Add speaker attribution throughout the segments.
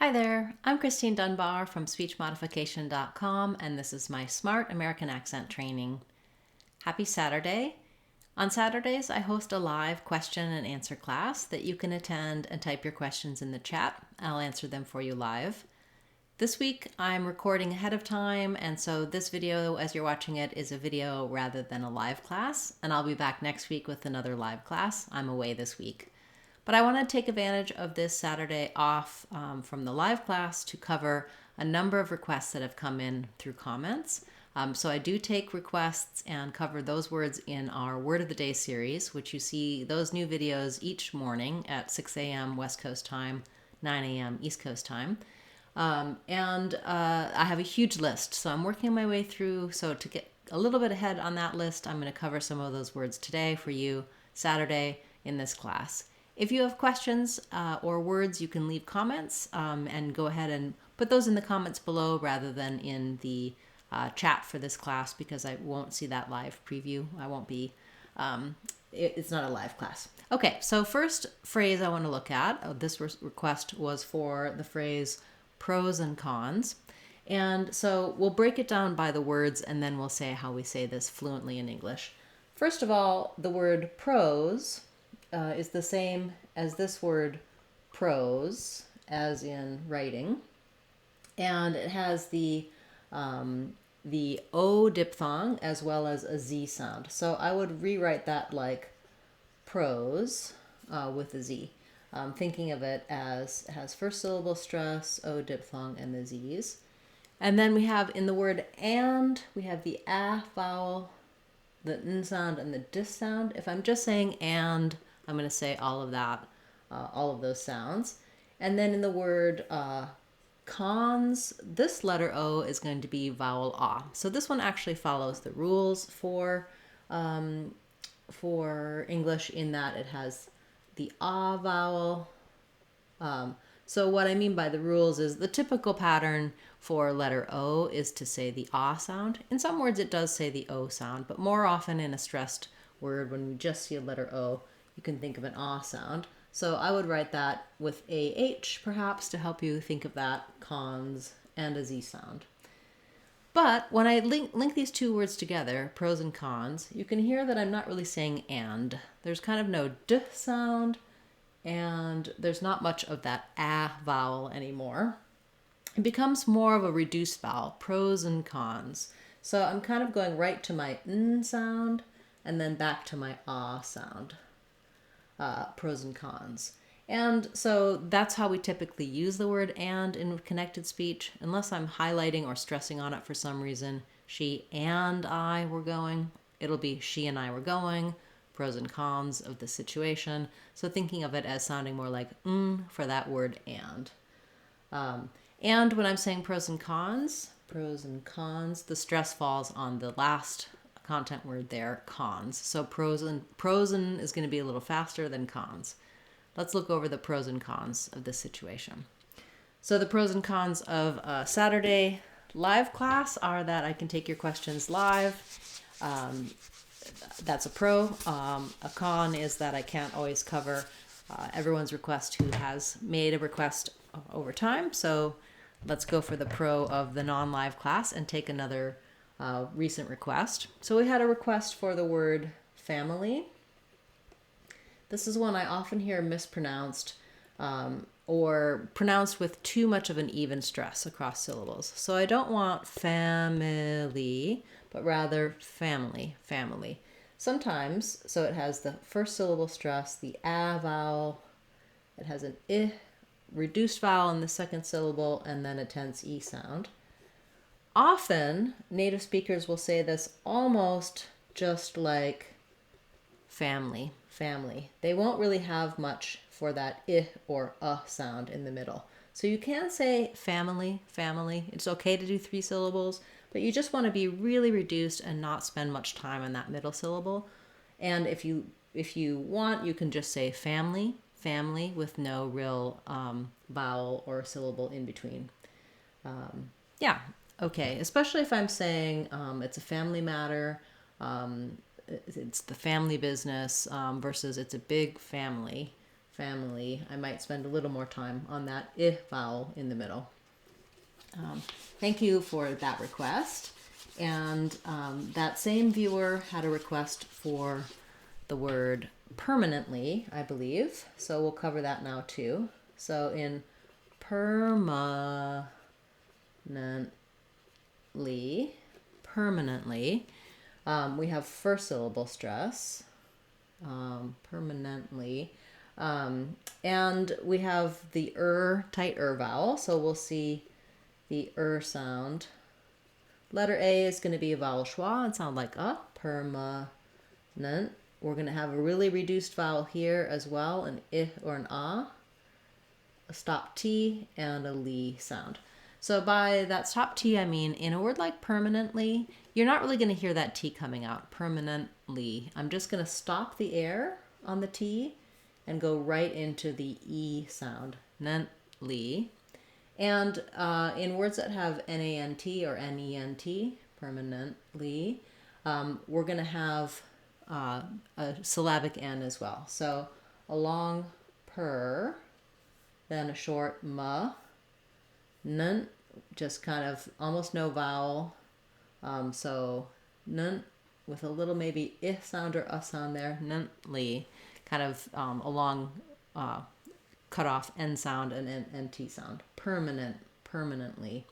Speaker 1: Hi there, I'm Christine Dunbar from speechmodification.com, and this is my Smart American Accent training. Happy Saturday. On Saturdays, I host a live question and answer class that you can attend and type your questions in the chat. I'll answer them for you live. This week, I'm recording ahead of time, and so this video, as you're watching it, is a video rather than a live class, and I'll be back next week with another live class. I'm away this week. But I want to take advantage of this Saturday off from the live class to cover a number of requests that have come in through comments. So I do take requests and cover those words in our Word of the Day series, which you see those new videos each morning at 6 a.m. West Coast time, 9 a.m. East Coast time. I have a huge list, so I'm working my way through. So to get a little bit ahead on that list, I'm going to cover some of those words today for you Saturday in this class. If you have questions or words, you can leave comments and go ahead and put those in the comments below rather than in the chat for this class, because I won't see that live preview. I won't be, it's not a live class. Okay, so first phrase I want to look at, this request was for the phrase pros and cons. And so we'll break it down by the words and then we'll say how we say this fluently in English. First of all, the word pros is the same as this word prose, as in writing, and it has the O diphthong as well as a Z sound. So I would rewrite that like prose with a Z. Thinking of it as it has first syllable stress, O diphthong, and the Z's. And then we have in the word and, we have the A vowel, the N sound, and the dis sound. If I'm just saying and, I'm going to say all of that, all of those sounds. And then in the word cons, this letter O is going to be vowel A. So this one actually follows the rules for English in that it has the A vowel. So what I mean by the rules is the typical pattern for letter O is to say the A sound. In some words it does say the O sound, but more often in a stressed word when we just see a letter O, you can think of an ah sound. So I would write that with AH perhaps to help you think of that, cons, and a Z sound. But when I link these two words together, pros and cons, you can hear that I'm not really saying and. There's kind of no d sound, and there's not much of that ah vowel anymore. It becomes more of a reduced vowel, pros and cons. So I'm kind of going right to my n sound and then back to my ah sound. Pros and cons. And so that's how we typically use the word and in connected speech, unless I'm highlighting or stressing on it for some reason. She and I were going. It'll be she and I were going, pros and cons of the situation. So thinking of it as sounding more like for that word and. And when I'm saying pros and cons, the stress falls on the last content word there, cons. So pros and is going to be a little faster than cons. Let's look over the pros and cons of this situation. So the pros and cons of a Saturday live class are that I can take your questions live. That's a pro. A con is that I can't always cover everyone's request who has made a request over time. So let's go for the pro of the non-live class and take another recent request. So we had a request for the word family. This is one I often hear mispronounced or pronounced with too much of an even stress across syllables. So I don't want family, but rather family. Sometimes, so it has the first syllable stress, the a vowel, it has an I reduced vowel in the second syllable, and then a tense E sound. Often, native speakers will say this almost just like family. They won't really have much for that I or sound in the middle. So you can say family. It's okay to do 3 syllables, but you just want to be really reduced and not spend much time on that middle syllable. And if you want, you can just say family with no real vowel or syllable in between. Yeah. Okay, especially if I'm saying it's a family matter, it's the family business versus it's a big family. family, I might spend a little more time on that I vowel in the middle. Thank you for that request. And that same viewer had a request for the word permanently, I believe. So we'll cover that now too. So in permanently, we have first syllable stress, permanently. And we have the tight vowel. So we'll see the sound. Letter A is going to be a vowel schwa and sound like a, permanent. We're going to have a really reduced vowel here as well, an I or an a stop T, and a li sound. So by that stop T, I mean in a word like permanently, you're not really going to hear that T coming out, permanently. I'm just going to stop the air on the T and go right into the E sound, nently. And in words that have N-A-N-T or N-E-N-T, permanently, we're going to have a syllabic N as well. So a long per, then a short ma, nun, just kind of almost no vowel. So nun with a little maybe I sound or sound there, nunly, kind of a long cut off N sound and an NT sound. Permanently.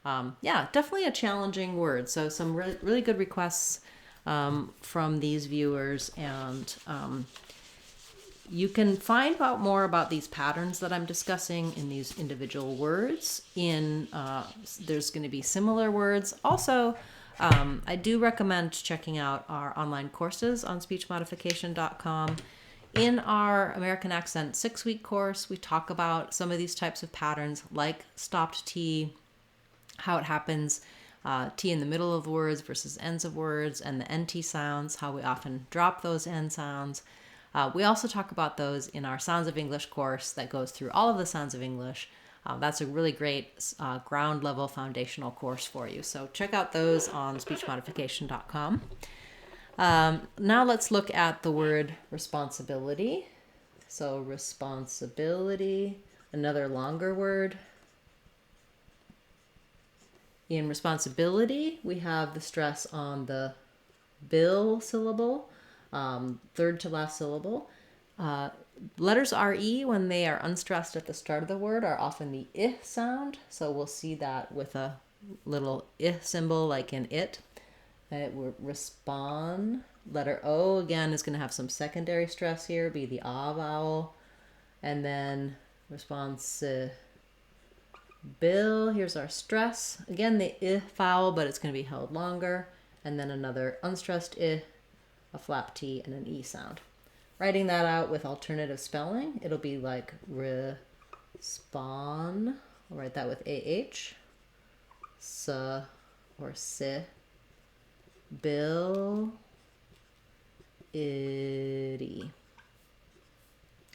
Speaker 1: Yeah, definitely a challenging word. So some really good requests from these viewers, and you can find out more about these patterns that I'm discussing in these individual words. There's going to be similar words. Also, I do recommend checking out our online courses on speechmodification.com. In our American Accent 6-week course, we talk about some of these types of patterns like stopped T, how it happens, T in the middle of words versus ends of words, and the NT sounds, how we often drop those N sounds. We also talk about those in our Sounds of English course that goes through all of the sounds of English. That's a really great ground level foundational course for you. So check out those on speechmodification.com. Now let's look at the word responsibility. So responsibility, another longer word. In responsibility, we have the stress on the bil syllable, third to last syllable. Letters RE, when they are unstressed at the start of the word, are often the I sound. So we'll see that with a little I symbol like in it. It will respond. Letter O again is going to have some secondary stress here, be the A vowel. And then responsible, here's our stress. Again, the I vowel, but it's going to be held longer. And then another unstressed I, a flap T, and an E sound. Writing that out with alternative spelling, it'll be like respond. I'll write that with AH. S or si. Bill itty.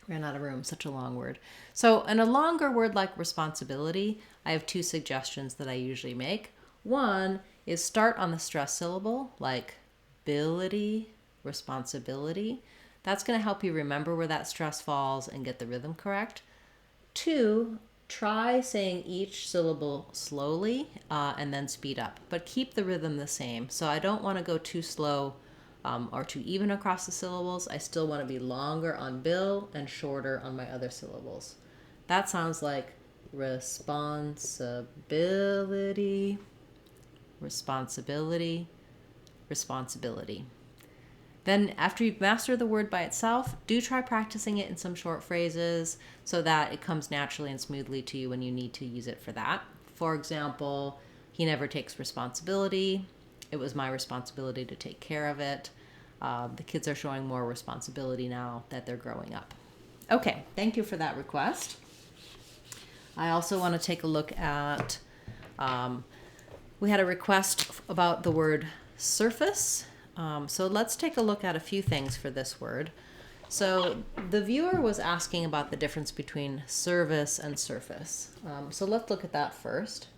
Speaker 1: Ran out of room, such a long word. So in a longer word like responsibility, I have two suggestions that I usually make. One is start on the stress syllable, like ability, responsibility. That's going to help you remember where that stress falls and get the rhythm correct. Two, try saying each syllable slowly and then speed up, but keep the rhythm the same. So I don't want to go too slow or too even across the syllables. I still want to be longer on bill and shorter on my other syllables. That sounds like responsibility, responsibility, responsibility. Then after you've mastered the word by itself, do try practicing it in some short phrases so that it comes naturally and smoothly to you when you need to use it for that. For example, he never takes responsibility. It was my responsibility to take care of it. The kids are showing more responsibility now that they're growing up. Okay, thank you for that request. I also want to take a look at, we had a request about the word surface. So let's take a look at a few things for this word. So the viewer was asking about the difference between service and surface. So let's look at that first.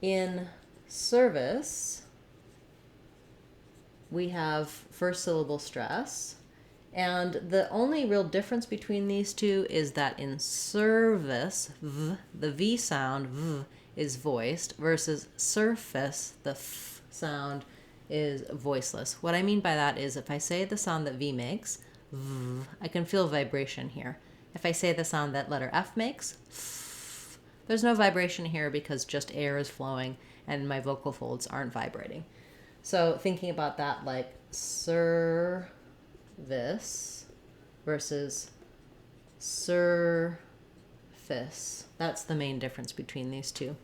Speaker 1: In service, we have first syllable stress. And the only real difference between these two is that in service, the V sound, is voiced, versus surface, the f sound, is voiceless. What I mean by that is if I say the sound that V makes, I can feel vibration here. If I say the sound that letter F makes, there's no vibration here because just air is flowing and my vocal folds aren't vibrating. So thinking about that, like service versus surface, that's the main difference between these two.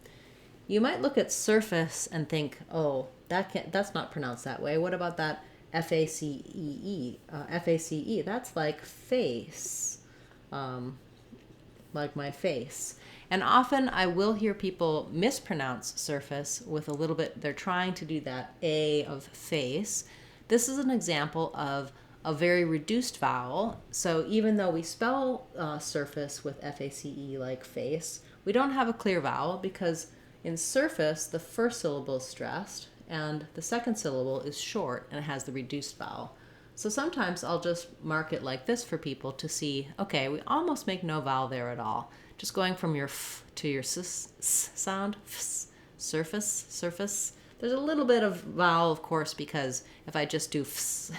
Speaker 1: You might look at surface and think, oh, that's not pronounced that way. What about that F-A-C-E-E? F-A-C-E, that's like face, like my face. And often I will hear people mispronounce surface with a little bit, they're trying to do that A of face. This is an example of a very reduced vowel. So even though we spell surface with F-A-C-E like face, we don't have a clear vowel because in surface, the first syllable is stressed and the second syllable is short and it has the reduced vowel. So sometimes I'll just mark it like this for people to see, okay, we almost make no vowel there at all. Just going from your f to your s sound, surface, surface. There's a little bit of vowel, of course, because if I just do fs,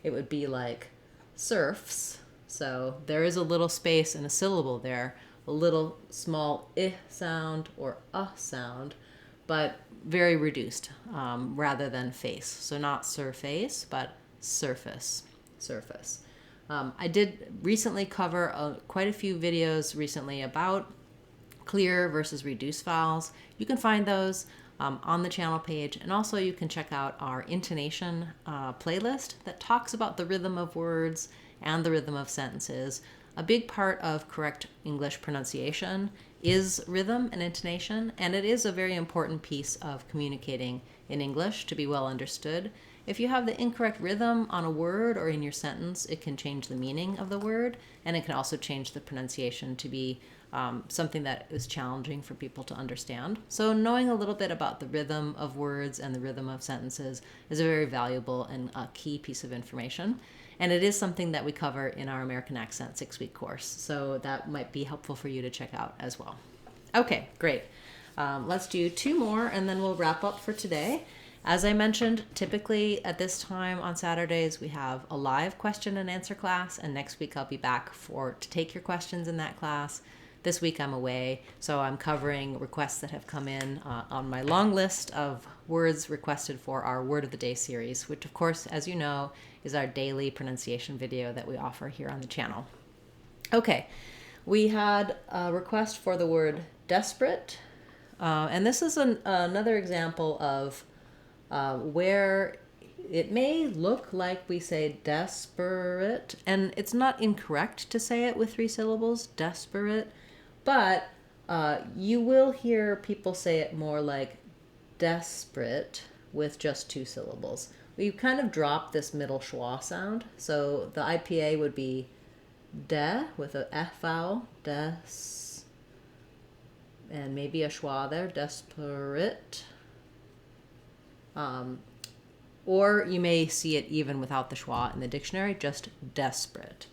Speaker 1: it would be like surfs. So there is a little space in a syllable there, a little small I sound or sound, but very reduced rather than face. So not surface, but surface, surface. I did recently cover quite a few videos recently about clear versus reduced vowels. You can find those on the channel page, and also you can check out our intonation playlist that talks about the rhythm of words and the rhythm of sentences. A big part of correct English pronunciation is rhythm and intonation, and it is a very important piece of communicating in English to be well understood. If you have the incorrect rhythm on a word or in your sentence, it can change the meaning of the word, and it can also change the pronunciation to be something that is challenging for people to understand. So knowing a little bit about the rhythm of words and the rhythm of sentences is a very valuable and key piece of information. And it is something that we cover in our American Accent 6-week course. So that might be helpful for you to check out as well. Okay, great. Let's do 2 more and then we'll wrap up for today. As I mentioned, typically at this time on Saturdays, we have a live question and answer class, and next week I'll be back to take your questions in that class. This week I'm away, so I'm covering requests that have come in on my long list of words requested for our Word of the Day series, which of course, as you know, is our daily pronunciation video that we offer here on the channel. Okay, we had a request for the word desperate, and this is another example of where it may look like we say desperate, and it's not incorrect to say it with 3 syllables, desperate, but you will hear people say it more like desperate with just 2 syllables. We kind of dropped this middle schwa sound, so the IPA would be de with a F vowel, des, and maybe a schwa there, desperate. Or you may see it even without the schwa in the dictionary, just desperate.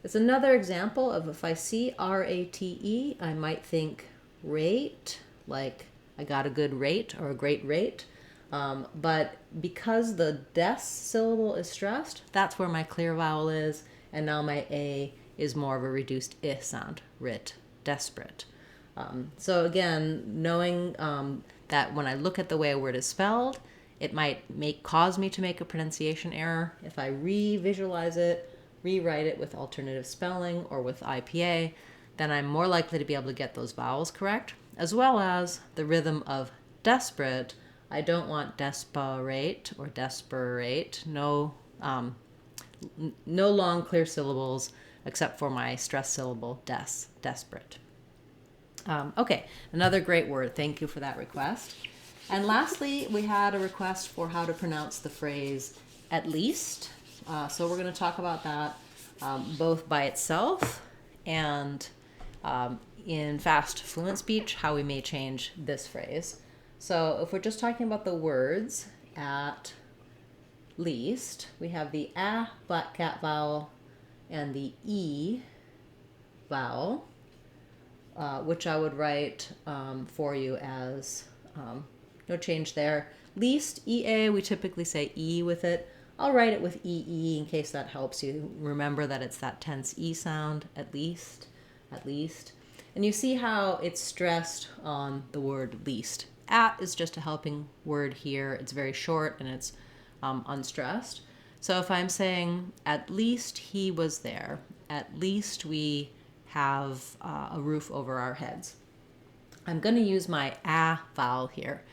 Speaker 1: It's another example of if I see R-A-T-E, I might think rate, like I got a good rate or a great rate. But because the des syllable is stressed, that's where my clear vowel is, and now my A is more of a reduced I sound, rit, desperate. So again, knowing that when I look at the way a word is spelled, it might cause me to make a pronunciation error. If I re-visualize it, rewrite it with alternative spelling or with IPA, then I'm more likely to be able to get those vowels correct, as well as the rhythm of desperate. I don't want desperate or desperate. No long clear syllables except for my stress syllable des, desperate. Okay, another great word. Thank you for that request. And lastly, we had a request for how to pronounce the phrase at least. So we're going to talk about that both by itself and in fast fluent speech, how we may change this phrase. So if we're just talking about the words at least, we have the black cat vowel and the E vowel, which I would write for you as no change there. Least, EA, we typically say E with it. I'll write it with EE in case that helps you. Remember that it's that tense E sound, at least, at least. And you see how it's stressed on the word least. At is just a helping word here. It's very short and it's unstressed. So if I'm saying, at least he was there, at least we have a roof over our heads, I'm going to use my ah vowel here.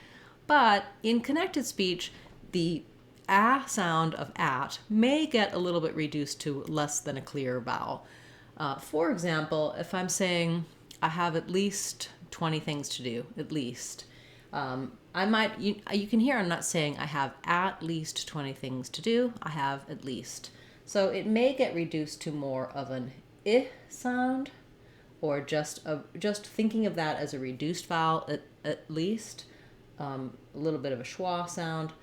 Speaker 1: But in connected speech, the ah sound of at may get a little bit reduced to less than a clear vowel. For example, if I'm saying, I have at least 20 things to do, at least, you can hear I'm not saying I have at least 20 things to do, I have at least. So it may get reduced to more of an I sound, or just thinking of that as a reduced vowel, at least, a little bit of a schwa sound.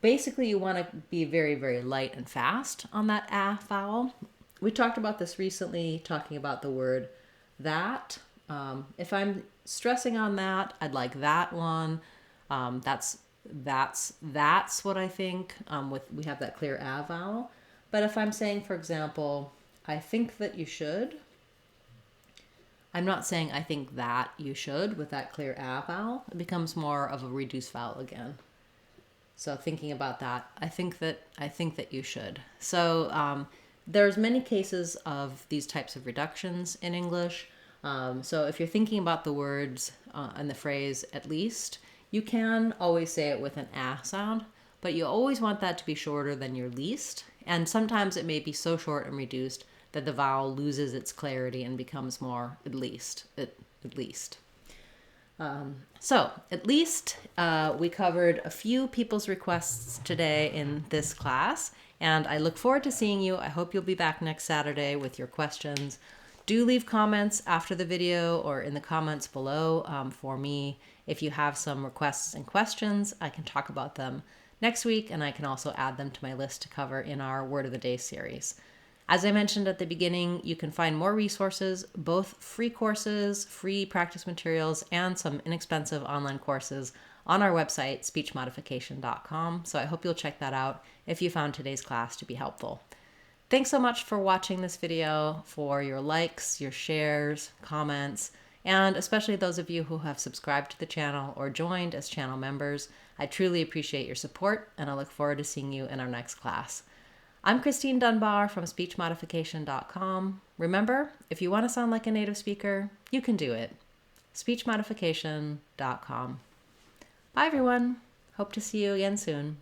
Speaker 1: Basically, you want to be very, very light and fast on that ah vowel. We talked about this recently, talking about the word that. If I'm stressing on that, I'd like that one. That's what I think. We have that clear ah vowel. But if I'm saying, for example, I think that you should, I'm not saying I think that you should with that clear ah vowel. It becomes more of a reduced vowel again. So thinking about that, I think that you should. So there's many cases of these types of reductions in English. So if you're thinking about the words and the phrase at least, you can always say it with an ah sound, but you always want that to be shorter than your least. And sometimes it may be so short and reduced that the vowel loses its clarity and becomes more at least, at least. So at least we covered a few people's requests today in this class, and I look forward to seeing you. I hope you'll be back next Saturday with your questions. Do leave comments after the video or in the comments below for me. If you have some requests and questions, I can talk about them next week, and I can also add them to my list to cover in our Word of the Day series. As I mentioned at the beginning, you can find more resources, both free courses, free practice materials, and some inexpensive online courses on our website, speechmodification.com. So I hope you'll check that out if you found today's class to be helpful. Thanks so much for watching this video, for your likes, your shares, comments, and especially those of you who have subscribed to the channel or joined as channel members. I truly appreciate your support, and I look forward to seeing you in our next class. I'm Christine Dunbar from speechmodification.com. Remember, if you want to sound like a native speaker, you can do it. speechmodification.com. Bye, everyone. Hope to see you again soon.